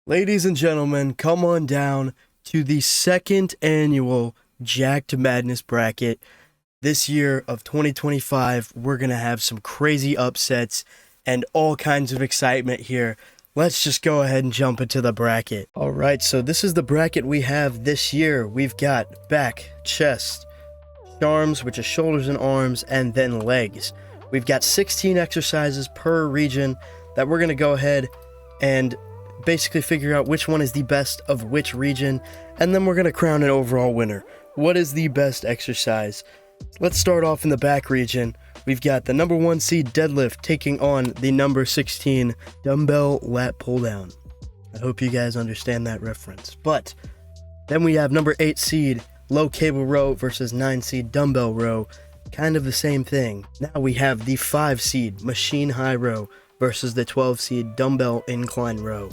Ladies and gentlemen, come on down to the second annual Jacked Madness bracket. This year of 2025, we're going to have some crazy upsets and all kinds of excitement here. Let's just go ahead and jump into the bracket. All right, so this is the bracket we have this year. We've got back, chest, arms, which is shoulders and arms, and then legs. We've got 16 exercises per region that we're going to go ahead and basically figure out which one is the best of which region, and then we're going to crown an overall winner. What is the best exercise? Let's start off in the back region. We've got the number 1 seed deadlift taking on the number 16 dumbbell lat pull down. I hope you guys understand that reference. But then we have number 8 seed low cable row versus 9 seed dumbbell row. Kind of the same thing. Now we have the 5 seed machine high row versus the 12 seed dumbbell incline row.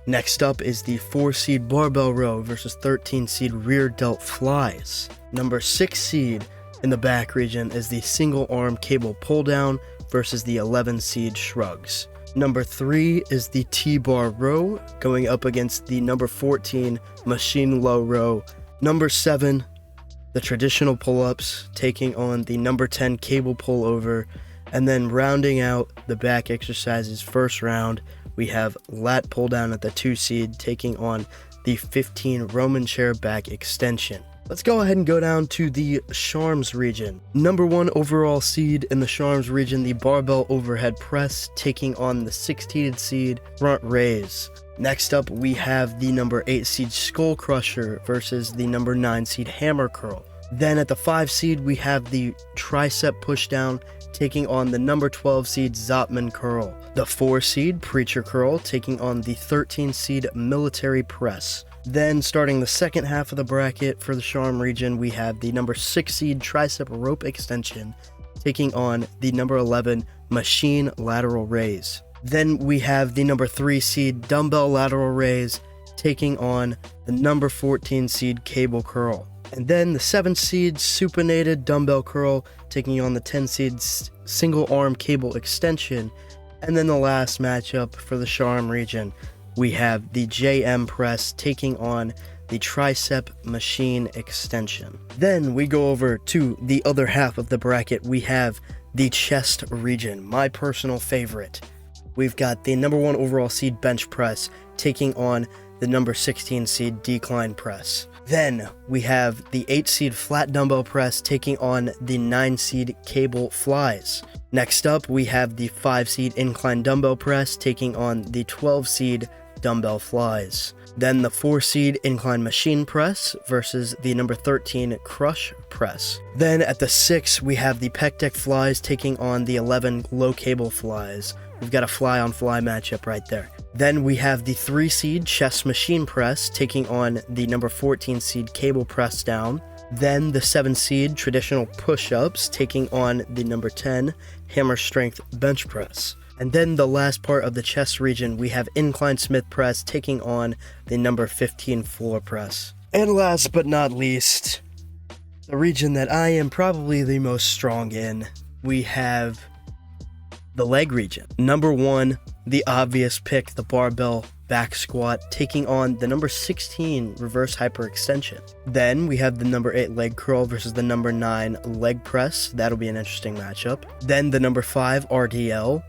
Next up is the 4 seed barbell row versus 13 seed rear delt flies. Number 6 seed in the back region is the single arm cable pull down versus the 11 seed shrugs. Number 3 is the T-bar row going up against the number 14 machine low row. Number 7, the traditional pull-ups taking on the number 10 cable pull over. And then rounding out the back exercises first round, we have lat pull down at the 2 seed taking on the 15 Roman chair back extension. Let's go ahead and go down to the Sharms region. Number 1 overall seed in the Sharms region, the barbell overhead press taking on the 16 seed front raise. Next up, we have the number 8 seed skull crusher versus the number 9 seed hammer curl. Then at the 5 seed, we have the tricep pushdown taking on the number 12 seed Zotman curl. The 4 seed preacher curl taking on the 13 seed military press. Then starting the second half of the bracket for the Sharm region, we have the number 6 seed tricep rope extension taking on the number 11 machine lateral raise. Then we have the number 3 seed dumbbell lateral raise taking on the number 14 seed cable curl. And then the 7 seed supinated dumbbell curl taking on the 10 seed single arm cable extension. And then the last matchup for the Sharm region, we have the JM press taking on the tricep machine extension. Then we go over to the other half of the bracket. We have the chest region, my personal favorite. We've got the number 1 overall seed bench press taking on the number 16 seed decline press. Then we have the 8 seed flat dumbbell press taking on the 9 seed cable flies. Next up, we have the 5 seed incline dumbbell press taking on the 12 seed dumbbell flies. Then the 4 seed incline machine press versus the number 13 crush press. Then at the 6, we have the pec deck flies taking on the 11 low cable flies. We've got a fly on fly matchup right there. Then we have the 3 seed chest machine press taking on the number 14 seed cable press down. Then the 7 seed traditional push-ups taking on the number 10 hammer strength bench press. And then the last part of the chest region, we have incline Smith press taking on the number 15 floor press. And last but not least, the region that I am probably the most strong in, we have the leg region. Number 1, the obvious pick, the barbell back squat, taking on the number 16 reverse hyperextension. Then we have the number 8 leg curl versus the number 9 leg press. That'll be an interesting matchup. Then the number 5 RDL.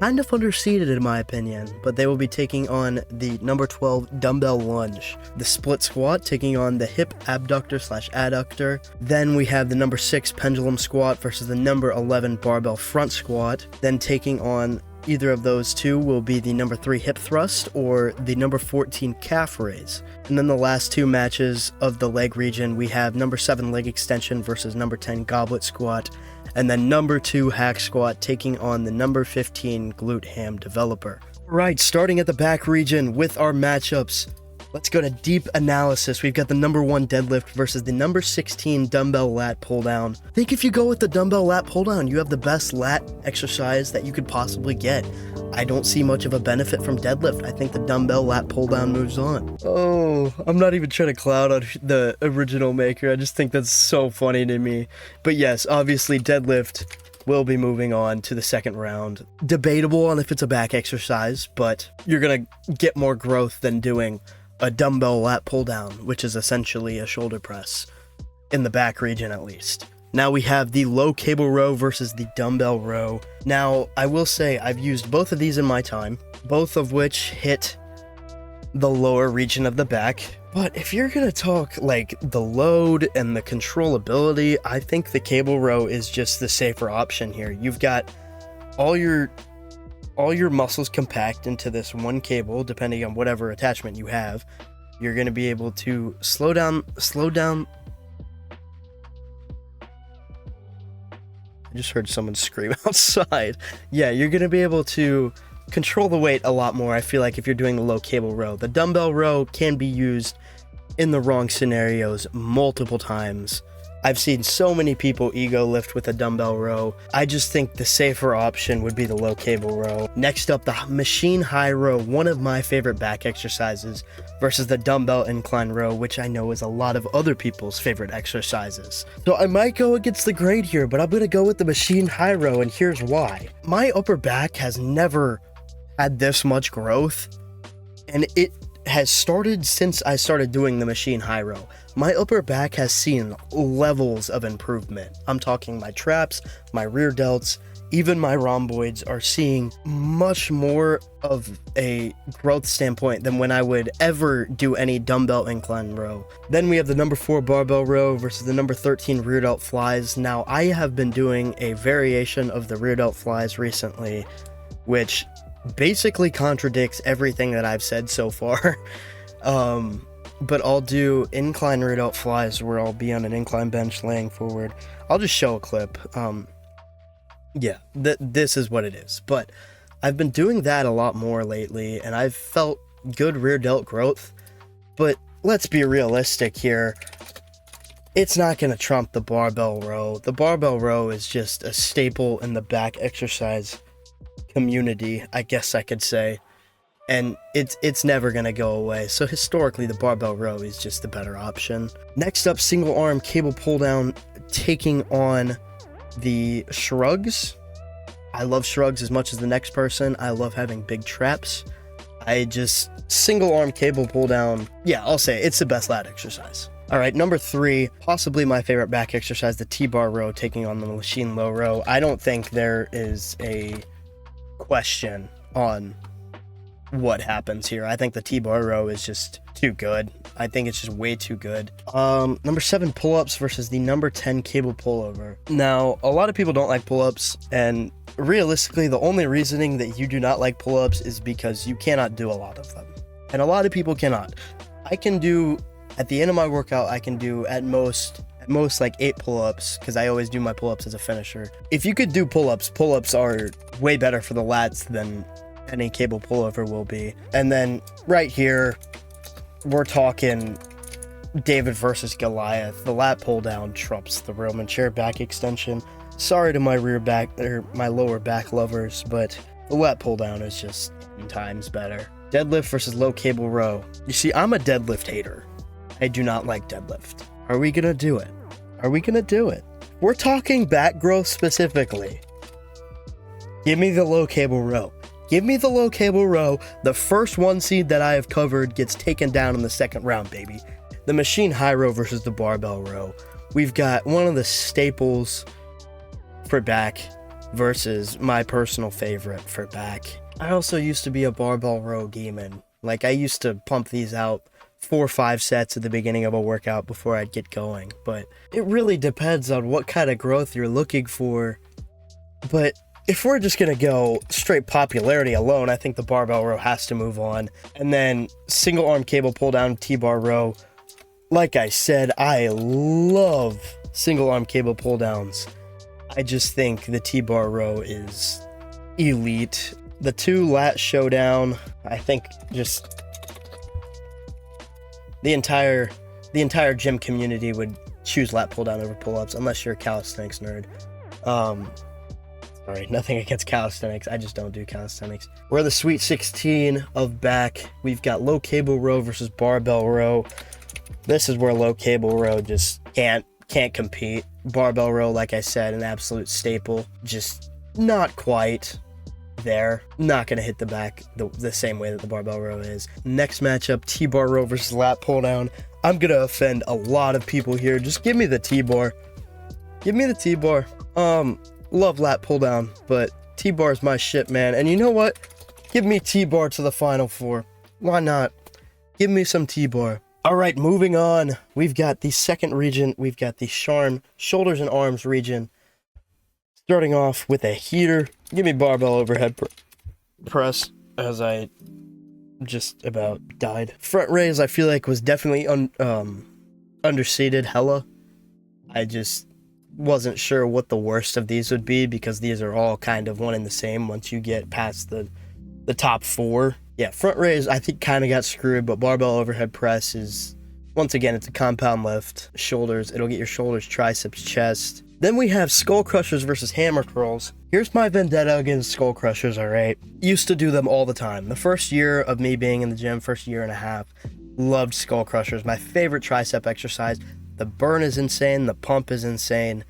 Kind of underseeded in my opinion, but they will be taking on the number 12 dumbbell lunge. The split squat taking on the hip abductor / adductor. Then we have the number 6 pendulum squat versus the number 11 barbell front squat. Then taking on either of those two will be the number 3 hip thrust or the number 14 calf raise. And then the last 2 matches of the leg region, we have number 7 leg extension versus number 10 goblet squat. And then number 2 hack squat taking on the number 15 glute ham developer. Right, starting at the back region with our matchups, let's go to deep analysis. We've got the number 1 deadlift versus the number 16 dumbbell lat pull down. I think if you go with the dumbbell lat pull down, you have the best lat exercise that you could possibly get. I don't see much of a benefit from deadlift. I think the dumbbell lat pull down moves on. Oh, I'm not even trying to cloud on the original maker. I just think that's so funny to me. But yes, obviously deadlift we'll be moving on to the second round. Debatable on if it's a back exercise, but you're gonna get more growth than doing a dumbbell lat pull down, which is essentially a shoulder press, in the back region at least. Now we have the low cable row versus the dumbbell row. Now, I will say I've used both of these in my time, both of which hit the lower region of the back. But if you're gonna talk like the load and the controllability, I think the cable row is just the safer option here. You've got all your muscles compact into this one cable, depending on whatever attachment you have. You're gonna be able to slow down. I just heard someone scream outside. Yeah, you're gonna be able to control the weight a lot more, I feel like, if you're doing the low cable row. The dumbbell row can be used in the wrong scenarios multiple times. I've seen so many people ego lift with a dumbbell row. I just think the safer option would be the low cable row. Next up, the machine high row, one of my favorite back exercises, versus the dumbbell incline row, which I know is a lot of other people's favorite exercises. So I might go against the grain here, but I'm gonna go with the machine high row, and here's why. My upper back has never had this much growth, and it has started since I started doing the machine high row. My upper back has seen levels of improvement. I'm talking my traps, my rear delts, even my rhomboids are seeing much more of a growth standpoint than when I would ever do any dumbbell incline row. Then we have the number 4 barbell row versus the number 13 rear delt flies. Now, I have been doing a variation of the rear delt flies recently, which basically contradicts everything that I've said so far. But I'll do incline rear delt flies where I'll be on an incline bench laying forward. I'll just show a clip. Yeah, this is what it is. But I've been doing that a lot more lately, and I've felt good rear delt growth. But let's be realistic here. It's not going to trump the barbell row. The barbell row is just a staple in the back exercise community, I guess I could say. And it's never going to go away. So historically, the barbell row is just the better option. Next up, single arm cable pull down, taking on the shrugs. I love shrugs as much as the next person. I love having big traps. Single arm cable pull down. Yeah, I'll say it's the best lat exercise. All right, number 3, possibly my favorite back exercise, the T-bar row, taking on the machine low row. I don't think there is a question on what happens here. I think the T-bar row is just too good. I think it's just way too good. Number 7, pull-ups versus the number 10 cable pullover. Now, a lot of people don't like pull-ups, and realistically, the only reasoning that you do not like pull-ups is because you cannot do a lot of them. And a lot of people cannot. I can do, at the end of my workout, I can do at most like 8 pull-ups, because I always do my pull-ups as a finisher. If you could do pull-ups are way better for the lats than any cable pullover will be. And then right here, we're talking David versus Goliath. The lat pull down trumps the Roman chair back extension. Sorry to my rear back or my lower back lovers, but the lat pull down is just 10 times better. Deadlift versus low cable row. You see, I'm a deadlift hater. I do not like deadlift. Are we gonna do it? Are we gonna do it? We're talking back growth specifically. Give me the low cable row. Give me the low cable row. The first 1 seed that I have covered gets taken down in the second round, baby. The machine high row versus the barbell row. We've got one of the staples for back versus my personal favorite for back. I also used to be a barbell row demon. Like, I used to pump these out 4 or 5 sets at the beginning of a workout before I'd get going. But it really depends on what kind of growth you're looking for. But if we're just going to go straight popularity alone, I think the barbell row has to move on. And then single arm cable pull down T-bar row. Like I said, I love single arm cable pull downs. I just think the T-bar row is elite. The 2 lat showdown, I think just the entire gym community would choose lat pull down over pull-ups, unless you're a calisthenics nerd. Sorry, nothing against calisthenics. I just don't do calisthenics. We're the Sweet 16 of back. We've got low cable row versus barbell row. This is where low cable row just can't compete. Barbell row, like I said, an absolute staple. Just not quite there. Not gonna hit the back the same way that the barbell row is. Next matchup, T-bar row versus lat pull down. I'm gonna offend a lot of people here. Just give me the T-bar. Give me the T-bar. Love lat pull down, but T-bar is my shit, man. And you know what? Give me T-bar to the final four. Why not? Give me some T-bar. All right, moving on. We've got the second region. We've got the Charm shoulders and arms region. Starting off with a heater. Give me barbell overhead press, as I just about died. Front raise, I feel like, was definitely underseated hella. I just wasn't sure what the worst of these would be, because these are all kind of one and the same once you get past the top four. Yeah, front raise, I think, kind of got screwed, but barbell overhead press is, once again, it's a compound lift. Shoulders, it'll get your shoulders, triceps, chest. Then we have skull crushers versus hammer curls. Here's my vendetta against skull crushers, alright? Used to do them all the time. The first year of me being in the gym, first year and a half, loved skull crushers. My favorite tricep exercise. The burn is insane, the pump is insane.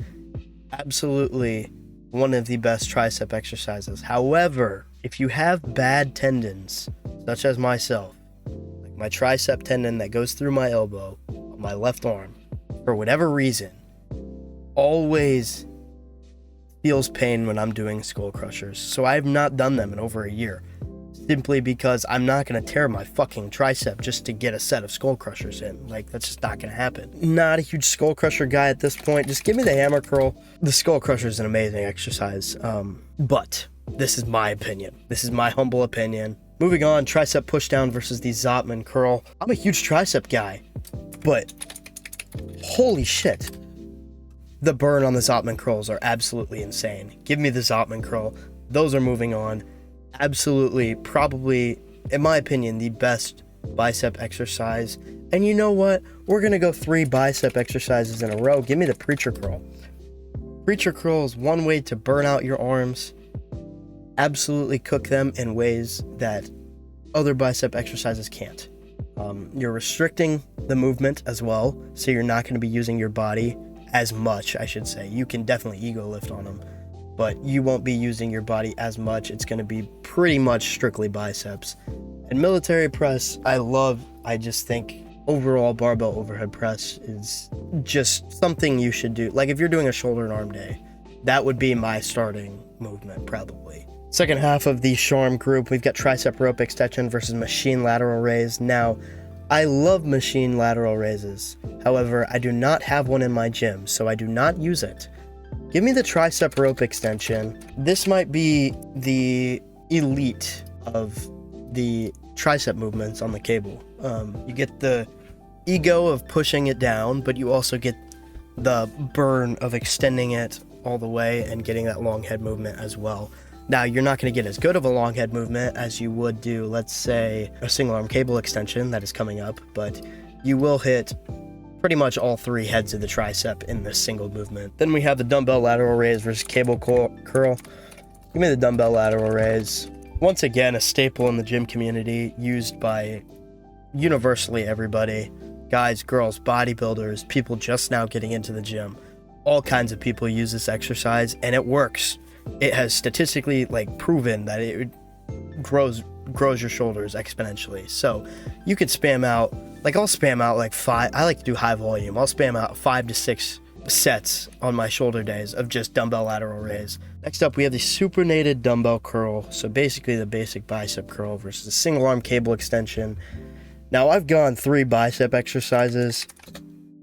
Absolutely one of the best tricep exercises. However, if you have bad tendons, such as myself, like my tricep tendon that goes through my elbow on my left arm, for whatever reason, always feels pain when I'm doing skull crushers. So I've not done them in over a year, simply because I'm not going to tear my fucking tricep just to get a set of skull crushers in. Like, that's just not going to happen. Not a huge skull crusher guy at this point. Just give me the hammer curl. The skull crusher is an amazing exercise, but this is my opinion. This is my humble opinion. Moving on, tricep pushdown versus the Zotman curl. I'm a huge tricep guy, but holy shit. The burn on the Zotman curls are absolutely insane. Give me the Zotman curl. Those are moving on. Absolutely, probably, in my opinion, the best bicep exercise. And you know what? We're going to go 3 bicep exercises in a row. Give me the preacher curl. Preacher curl is one way to burn out your arms. Absolutely cook them in ways that other bicep exercises can't. You're restricting the movement as well, so you're not going to be using your body as much, I should say. You can definitely ego lift on them, but you won't be using your body as much. It's going to be pretty much strictly biceps. And military press, I just think overall barbell overhead press is just something you should do. Like, if you're doing a shoulder and arm day, that would be my starting movement, probably. Second half of the Charm group, we've got tricep rope extension versus machine lateral raise. Now, I love machine lateral raises. However, I do not have one in my gym, so I do not use it. Give me the tricep rope extension. This might be the elite of the tricep movements on the cable. You get the ego of pushing it down, but you also get the burn of extending it all the way and getting that long head movement as well. Now, you're not going to get as good of a long head movement as you would do, let's say, a single arm cable extension that is coming up, but you will hit pretty much all 3 heads of the tricep in this single movement. Then we have the dumbbell lateral raise versus cable curl. Give me the dumbbell lateral raise. Once again, a staple in the gym community, used by universally everybody. Guys, girls, bodybuilders, people just now getting into the gym. All kinds of people use this exercise, and it works. It has statistically proven that it grows your shoulders exponentially. So you could spam out, I'll spam out 5. I like to do high volume. I'll spam out 5 to 6 sets on my shoulder days of just dumbbell lateral raise. Next up, we have the supinated dumbbell curl. So basically the basic bicep curl versus a single arm cable extension. Now, I've gone 3 bicep exercises,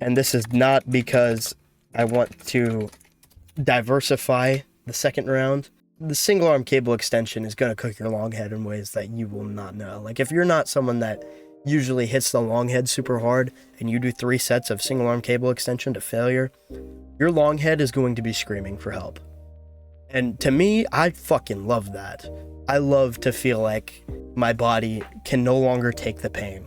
and this is not because I want to diversify the second round. The single arm cable extension is going to cook your long head in ways that you will not know. Like, if you're not someone that usually hits the long head super hard and you do 3 sets of single arm cable extension to failure, your long head is going to be screaming for help. And to me, I fucking love that. I love to feel like my body can no longer take the pain.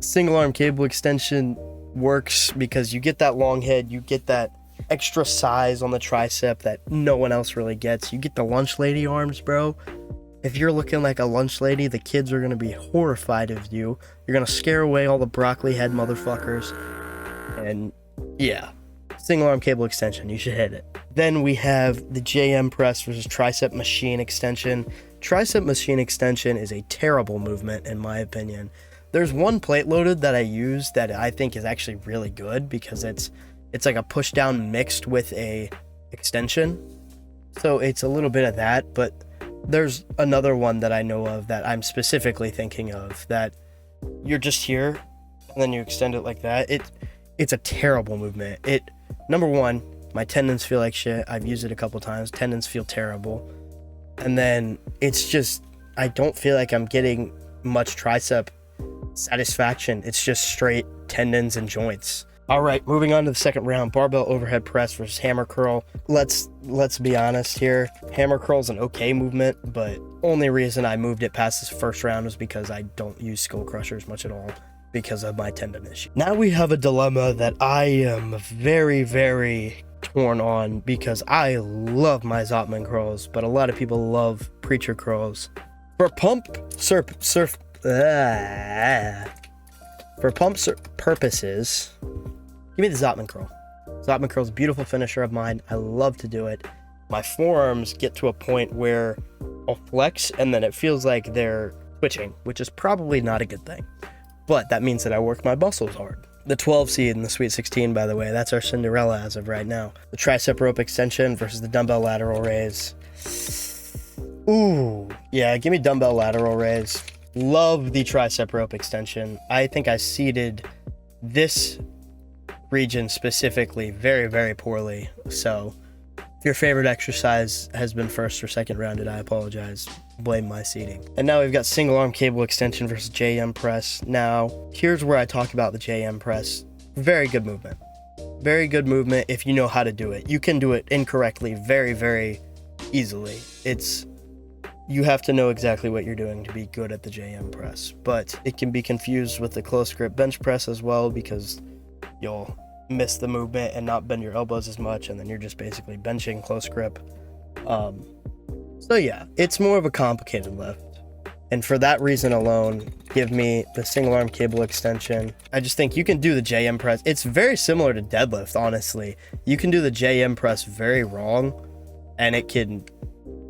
Single arm cable extension works because you get that long head, you get that extra size on the tricep that no one else really gets. You get the lunch lady arms, bro. If you're looking like a lunch lady, the kids are going to be horrified of you. You're going to scare away all the broccoli head motherfuckers. And yeah, single arm cable extension. You should hit it. Then we have the JM press versus tricep machine extension. Tricep machine extension is a terrible movement in my opinion. There's one plate loaded that I use that I think is actually really good because it's like a push down mixed with a extension. So it's a little bit of that, but there's another one that I know of that I'm specifically thinking of that you're just here and then you extend it like that. It's a terrible movement. Number one, my tendons feel like shit. I've used it a couple times. Tendons feel terrible. And then it's just, I don't feel like I'm getting much tricep satisfaction. It's just straight tendons and joints. All right, moving on to the second round, barbell overhead press versus hammer curl. Let's be honest here. Hammer curl is an okay movement, but only reason I moved it past this first round was because I don't use skull crushers much at all because of my tendon issue. Now we have a dilemma that I am very, very torn on because I love my Zotman curls, but a lot of people love preacher curls. For pump purposes, give me the Zotman curl. Zotman curl is a beautiful finisher of mine. I love to do it. My forearms get to a point where I'll flex and then it feels like they're twitching, which is probably not a good thing. But that means that I work my muscles hard. The 12 seed in the Sweet 16, by the way, that's our Cinderella as of right now. The tricep rope extension versus the dumbbell lateral raise. Ooh, yeah, give me dumbbell lateral raise. Love the tricep rope extension. I think I seeded this region specifically very, very poorly. So if your favorite exercise has been first or second rounded, I apologize. Blame my seating. And now we've got single arm cable extension versus JM press. Now, here's where I talk about the JM press. Very good movement. Very good movement if you know how to do it. You can do it incorrectly very, very easily. You have to know exactly what you're doing to be good at the JM press. But it can be confused with the close grip bench press as well because you'll miss the movement and not bend your elbows as much, and then you're just basically benching close grip. So yeah, it's more of a complicated lift. And for that reason alone, give me the single arm cable extension. I just think you can do the JM press. It's very similar to deadlift, honestly. You can do the JM press very wrong and it can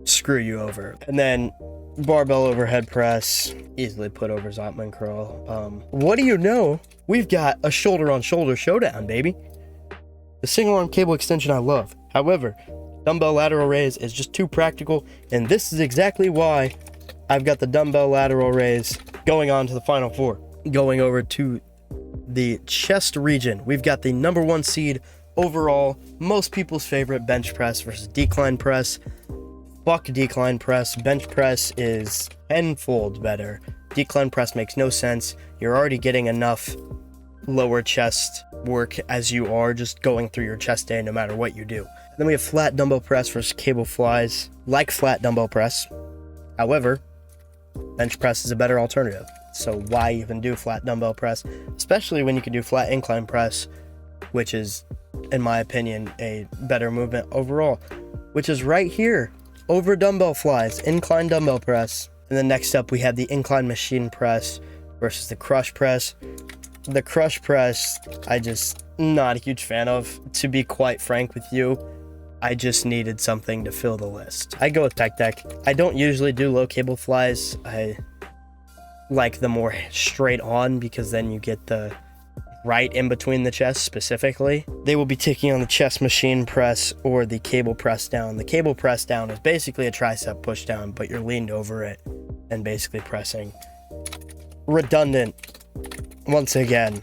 screw you over. And then barbell overhead press, easily put over Zotman curl. What do you know? We've got a shoulder on shoulder showdown, baby. The single arm cable extension I love. However, dumbbell lateral raise is just too practical, and this is exactly why I've got the dumbbell lateral raise going on to the final four. Going over to the chest region, we've got the number one seed overall, most people's favorite bench press versus decline press. Fuck decline press. Bench press is tenfold better. Decline press makes no sense. You're already getting enough lower chest work as you are just going through your chest day no matter what you do. Then we have flat dumbbell press versus cable flies. Like flat dumbbell press. However, bench press is a better alternative. So why even do flat dumbbell press? Especially when you can do flat incline press, which is, in my opinion, a better movement overall. Which is right here. Over dumbbell flies, incline dumbbell press. And then next up we have the incline machine press versus the crush press. The crush press, I just not a huge fan of. To be quite frank with you, I just needed something to fill the list. I go with tech deck. I don't usually do low cable flies. I like the more straight on because then you get the right in between the chest specifically. They will be taking on the chest machine press or the cable press down. The cable press down is basically a tricep push down, but you're leaned over it and basically pressing. Redundant. Once again,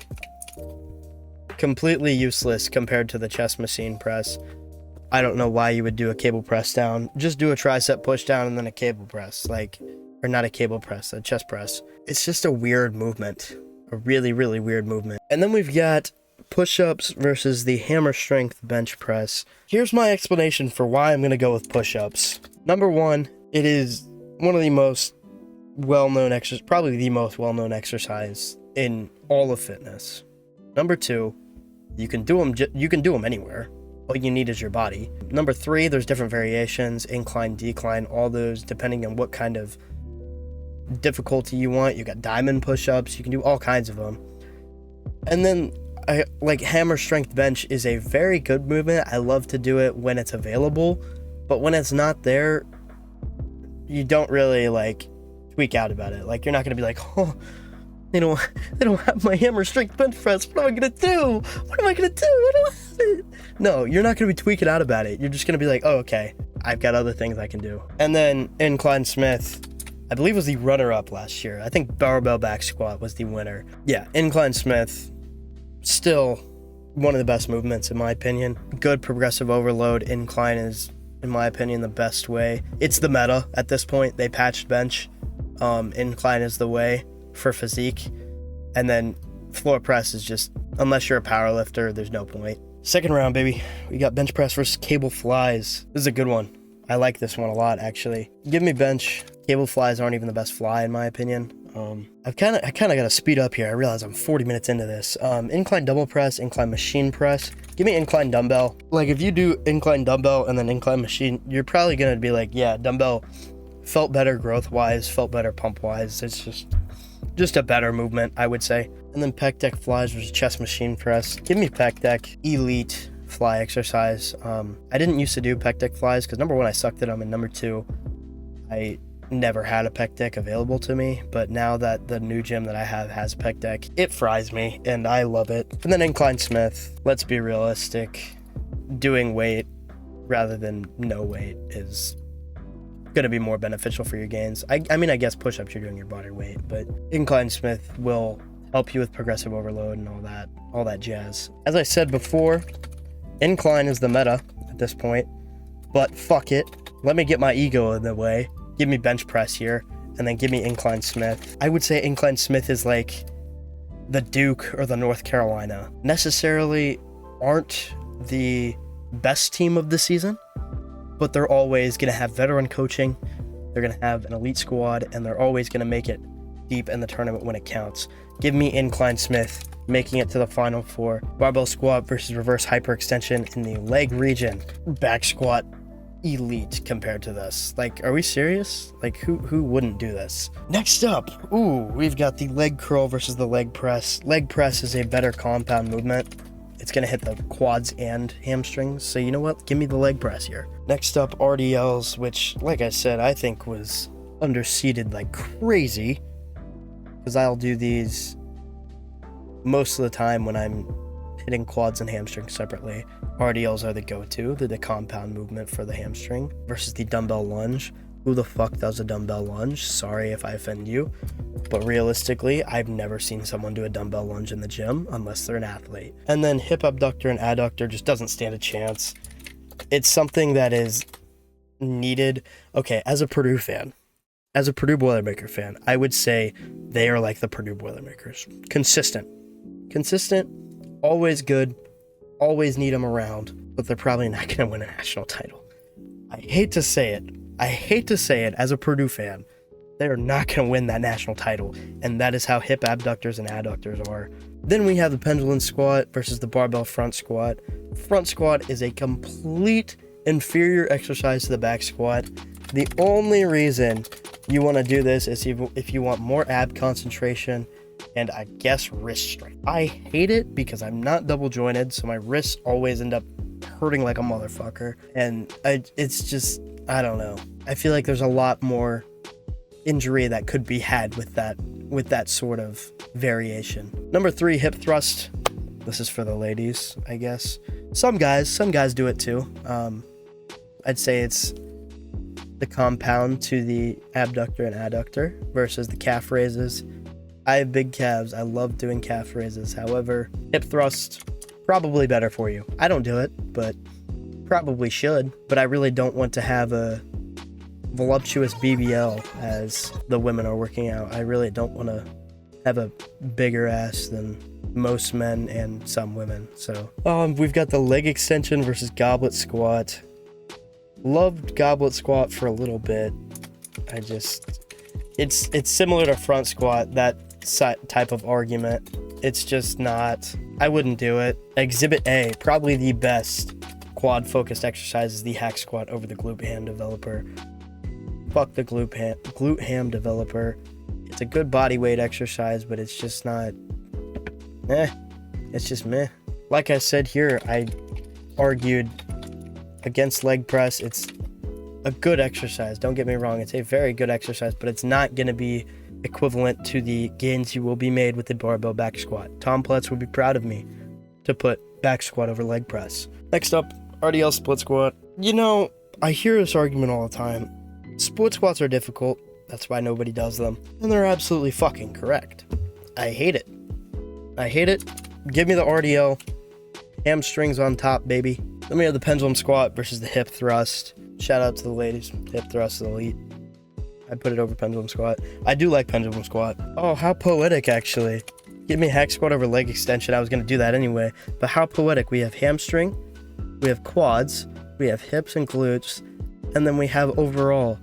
completely useless compared to the chest machine press. I don't know why you would do a cable press down. Just do a tricep push down and then a cable press. Or not a cable press, a chest press. It's just a weird movement. A really, really weird movement. And then we've got push-ups versus the hammer strength bench press. Here's my explanation for why I'm going to go with push-ups. Number one, it is one of the most well-known exercises, probably the most well-known exercise in all of fitness. Number two, you can do them anywhere. All you need is your body. Number three, there's different variations, incline, decline, all those depending on what kind of difficulty you want. You got diamond push-ups, you can do all kinds of them. And then I like hammer strength bench is a very good movement. I love to do it when it's available, but when it's not there, you don't really like tweak out about it. Like, you're not gonna be like, oh, they don't have my hammer strength bench press. What am I gonna do? What am I gonna do? I don't have it. No, you're not gonna be tweaking out about it. You're just gonna be like, oh, okay, I've got other things I can do. And then Incline Smith, I believe, was the runner-up last year. I think barbell back squat was the winner. Yeah, Incline Smith, still one of the best movements in my opinion. Good progressive overload. Incline is, in my opinion, the best way. It's the meta at this point. They patched bench. Incline is the way for physique. And then floor press is just, unless you're a power lifter, there's no point. Second round, baby. We got bench press versus cable flies. This is a good one. I like this one a lot, actually. Give me bench. Cable flies aren't even the best fly, in my opinion. I kind of got to speed up here. I realize I'm 40 minutes into this. Incline double press, incline machine press. Give me incline dumbbell. Like, if you do incline dumbbell and then incline machine, you're probably going to be like, yeah, dumbbell felt better growth-wise, felt better pump-wise. It's just a better movement, I would say. And then pec deck flies versus chest machine press. Give me pec deck. Elite fly exercise. I didn't used to do pec deck flies because, number one, I sucked at them, and number two, I never had a pec deck available to me. But now that the new gym that I have has pec deck, it fries me and I love it. And then incline Smith, let's be realistic, doing weight rather than no weight is going to be more beneficial for your gains. I mean, I guess push-ups, you're doing your body weight, but incline Smith will help you with progressive overload and all that jazz. As I said before, incline is the meta at this point, but fuck it, let me get my ego in the way. Give me bench press here, and then give me incline Smith. I would say incline Smith is like the Duke or the North Carolina. Necessarily aren't the best team of the season, but they're always going to have veteran coaching, they're going to have an elite squad, and they're always going to make it deep in the tournament when it counts. Give me incline Smith making it to the final four. Barbell squat versus reverse hyperextension in the leg region. Back squat elite compared to this. Like, are we serious? Like, who wouldn't do this? Next up, we've got the leg curl versus the leg press. Leg press is a better compound movement. It's gonna hit the quads and hamstrings, so you know what, give me the leg press here. Next up, RDLs, which, like I said, I think was underseeded like crazy, because I'll do these most of the time when I'm hitting quads and hamstrings separately. RDLs are the go-to. They're the compound movement for the hamstring versus the dumbbell lunge. Who the fuck does a dumbbell lunge? Sorry if I offend you, but realistically, I've never seen someone do a dumbbell lunge in the gym unless they're an athlete. And then hip abductor and adductor just doesn't stand a chance. It's something that is needed. Okay, as a Purdue fan, as a Purdue Boilermaker fan, I would say they are like the Purdue Boilermakers. Consistent, always good, always need them around, but they're probably not going to win a national title. I hate to say it as a Purdue fan. They are not going to win that national title, and that is how hip abductors and adductors are. Then we have the pendulum squat versus the barbell front squat. Front squat is a complete inferior exercise to the back squat. The only reason you want to do this is if you want more ab concentration and I guess wrist strength. I hate it because I'm not double jointed, so my wrists always end up hurting like a motherfucker, and it's just, I don't know. I feel like there's a lot more injury that could be had with that sort of variation. Number 3, hip thrust. This is for the ladies, I guess. Some guys do it too. I'd say it's the compound to the abductor and adductor versus the calf raises. I have big calves. I love doing calf raises. However, hip thrust, probably better for you. I don't do it, but probably should. But I really don't want to have a voluptuous BBL as the women are working out. I really don't want to have a bigger ass than most men and some women. So we've got the leg extension versus goblet squat. Loved goblet squat for a little bit. It's similar to front squat, that type of argument. It's just not, I wouldn't do it. Exhibit A, probably the best quad focused exercise is the hack squat over the glute ham developer. Fuck the glute ham developer. It's a good body weight exercise, but it's just not, It's just meh. Like I said here, I argued against leg press. It's a good exercise. Don't get me wrong. It's a very good exercise, but it's not going to be equivalent to the gains you will be made with the barbell back squat. Tom Pletz would be proud of me to put back squat over leg press. Next up, RDL split squat. You know, I hear this argument all the time. Split squats are difficult. That's why nobody does them. And they're absolutely fucking correct. I hate it. I hate it. Give me the RDL. Hamstrings on top, baby. Let me have the pendulum squat versus the hip thrust. Shout out to the ladies. Hip thrust is elite. I put it over pendulum squat. I do like pendulum squat. Oh, how poetic, actually. Give me hack squat over leg extension. I was going to do that anyway. But how poetic. We have hamstring. We have quads. We have hips and glutes. And then we have overall.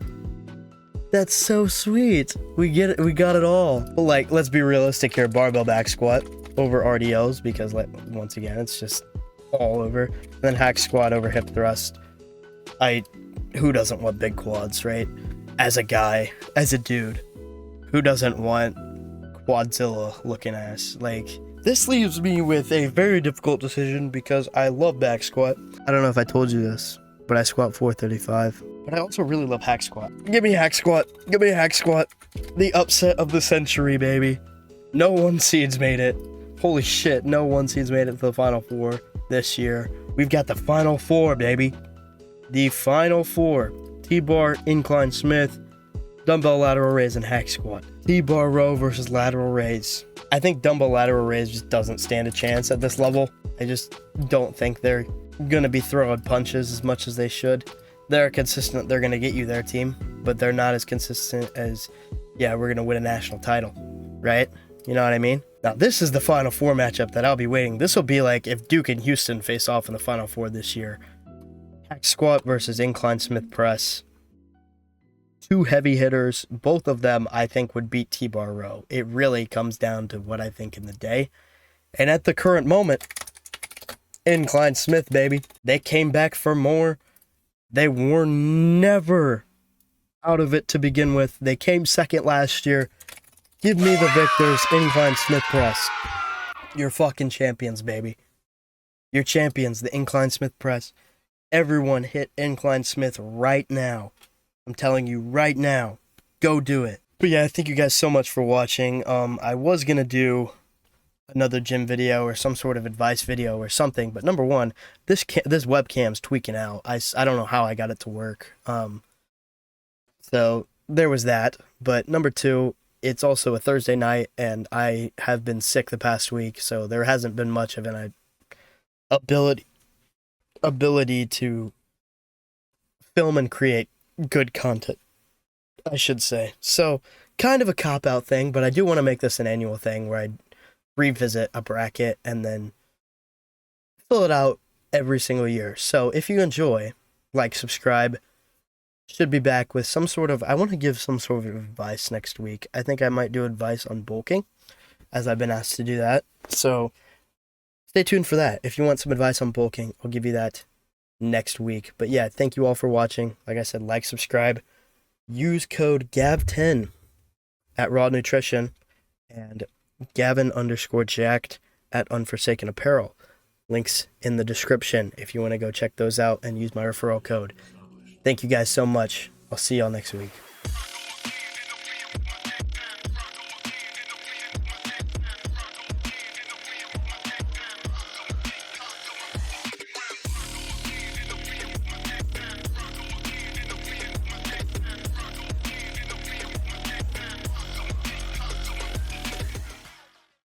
That's so sweet. We get it. We got it all. Like, let's be realistic here. Barbell back squat over RDLs because, like, once again, it's just all over. And then hack squat over hip thrust. Who doesn't want big quads, right? As a guy, as a dude, who doesn't want quadzilla looking ass? Like, this leaves me with a very difficult decision because I love back squat. I don't know if I told you this, but I squat 435. But I also really love hack squat. Give me hack squat. Give me hack squat. The upset of the century, baby. No one seeds made it. Holy shit, no one seeds made it to the Final Four this year. We've got the Final Four, baby. The Final Four. T-bar, incline Smith, dumbbell lateral raise, and hack squat. T-bar row versus lateral raise. I think dumbbell lateral raise just doesn't stand a chance at this level. I just don't think they're going to be throwing punches as much as they should. They're consistent. They're going to get you their team, but they're not as consistent as, yeah, we're going to win a national title, right? You know what I mean? Now, this is the Final Four matchup that I'll be waiting. This will be like if Duke and Houston face off in the Final Four this year. Hack squat versus incline Smith press. Two heavy hitters. Both of them, I think, would beat T-bar row. It really comes down to what I think in the day. And at the current moment, incline Smith, baby. They came back for more. They were never out of it to begin with. They came second last year. Give me the victors, incline Smith press. You're fucking champions, baby. You're champions, the incline Smith press. Everyone hit incline Smith right now. I'm telling you right now. Go do it. But yeah, thank you guys so much for watching. I was going to do another gym video or some sort of advice video or something. But number one, this webcam's tweaking out. I don't know how I got it to work. So there was that. But number two, it's also a Thursday night, and I have been sick the past week. So there hasn't been much of an ability to film and create good content, I should say. So kind of a cop-out thing, but I do want to make this an annual thing where I revisit a bracket and then fill it out every single year. So if you enjoy, like, subscribe. Should be back with some sort of, I want to give some sort of advice next week. I think I might do advice on bulking, as I've been asked to do that. So stay tuned for that. If you want some advice on bulking, I'll give you that next week. But yeah, thank you all for watching. Like I said, like, subscribe, use code GAV10 at Raw Nutrition, and Gavin_Jacked at Unforsaken Apparel. Links in the description if you want to go check those out and use my referral code. Thank you guys so much. I'll see y'all next week.